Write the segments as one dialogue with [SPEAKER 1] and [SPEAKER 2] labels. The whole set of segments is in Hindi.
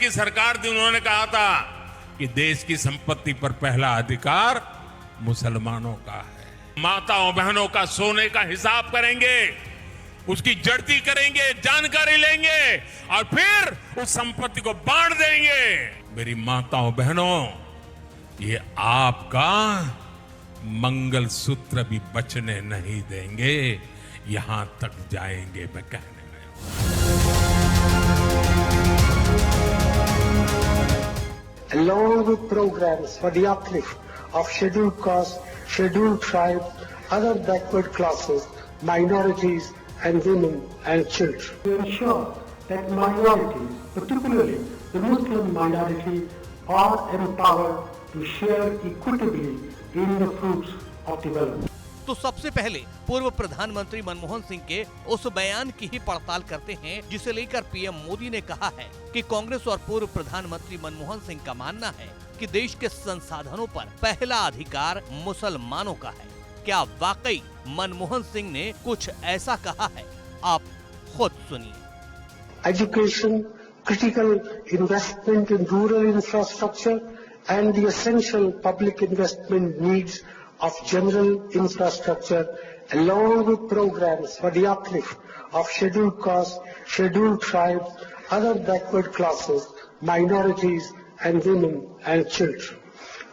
[SPEAKER 1] की सरकार थी, उन्होंने कहा था कि देश की संपत्ति पर पहला अधिकार मुसलमानों का है। माताओं बहनों का सोने का हिसाब करेंगे, उसकी जड़ती करेंगे, जानकारी लेंगे और फिर उस संपत्ति को बांट देंगे। मेरी माताओं बहनों, ये आपका मंगल सूत्र भी बचने नहीं देंगे, यहां तक जाएंगे मैं कहने गया।
[SPEAKER 2] Along with programs for the uplift of scheduled castes, scheduled tribes, other backward classes, minorities and women and children. To ensure that minorities, particularly the Muslim minority, are empowered to share equitably in the fruits of development.
[SPEAKER 3] तो सबसे पहले पूर्व प्रधानमंत्री मनमोहन सिंह के उस बयान की ही पड़ताल करते हैं जिसे लेकर पीएम मोदी ने कहा है कि कांग्रेस और पूर्व प्रधानमंत्री मनमोहन सिंह का मानना है कि देश के संसाधनों पर पहला अधिकार मुसलमानों का है। क्या वाकई मनमोहन सिंह ने कुछ ऐसा कहा है? आप खुद सुनिए।
[SPEAKER 2] Education, critical investment in rural infrastructure and the essential public investment needs of general infrastructure, along with programs for the uplift of scheduled castes, scheduled tribes, other backward classes, minorities and women and children.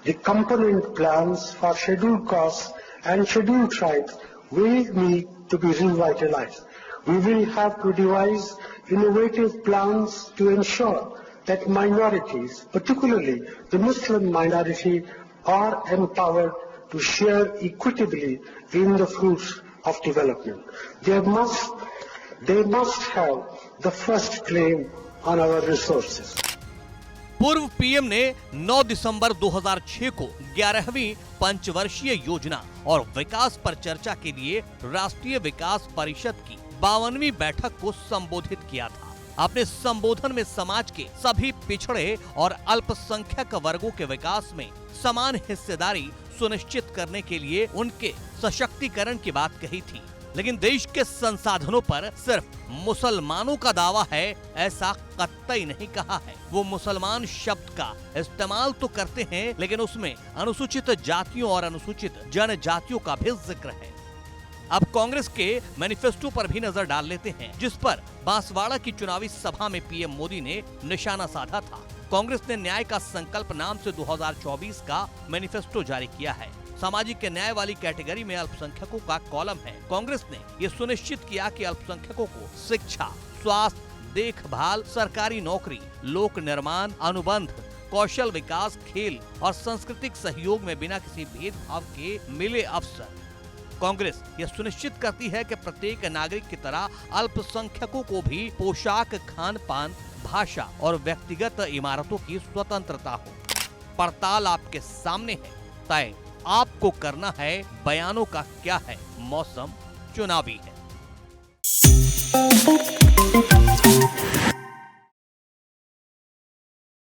[SPEAKER 2] The component plans for scheduled castes and scheduled tribes will need to be revitalized. We will have to devise innovative plans to ensure that minorities, particularly the Muslim minority, are empowered to share equitably in the fruits of development. They must have the first claim on our resources.
[SPEAKER 3] पूर्व पीएम ने 9 दिसंबर 2006 को 11वीं पंचवर्षीय योजना और विकास पर चर्चा के लिए राष्ट्रीय विकास परिषद की 52वीं बैठक को संबोधित किया था। अपने संबोधन में समाज के सभी पिछड़े और अल्पसंख्यक वर्गों के विकास में समान हिस्सेदारी सुनिश्चित करने के लिए उनके सशक्तिकरण की बात कही थी। लेकिन देश के संसाधनों पर सिर्फ मुसलमानों का दावा है, ऐसा कतई नहीं कहा है। वो मुसलमान शब्द का इस्तेमाल तो करते हैं, लेकिन उसमें अनुसूचित जातियों और अनुसूचित जनजातियों का भी जिक्र है। अब कांग्रेस के मैनिफेस्टो पर भी नजर डाल लेते हैं, जिस पर बांसवाड़ा की चुनावी सभा में पीएम मोदी ने निशाना साधा था। कांग्रेस ने न्याय का संकल्प नाम से 2024 का मैनिफेस्टो जारी किया है। सामाजिक न्याय वाली कैटेगरी में अल्पसंख्यकों का कॉलम है। कांग्रेस ने ये सुनिश्चित किया कि अल्पसंख्यकों को शिक्षा, स्वास्थ्य, देखभाल, सरकारी नौकरी, लोक निर्माण, अनुबंध, कौशल विकास, खेल और सांस्कृतिक सहयोग में बिना किसी भेदभाव के मिले अवसर। कांग्रेस यह सुनिश्चित करती है कि प्रत्येक नागरिक की तरह अल्पसंख्यकों को भी पोशाक, खान पान, भाषा और व्यक्तिगत इमारतों की स्वतंत्रता हो। पड़ताल आपके सामने है, तय आपको करना है। बयानों का क्या है? मौसम चुनावी है।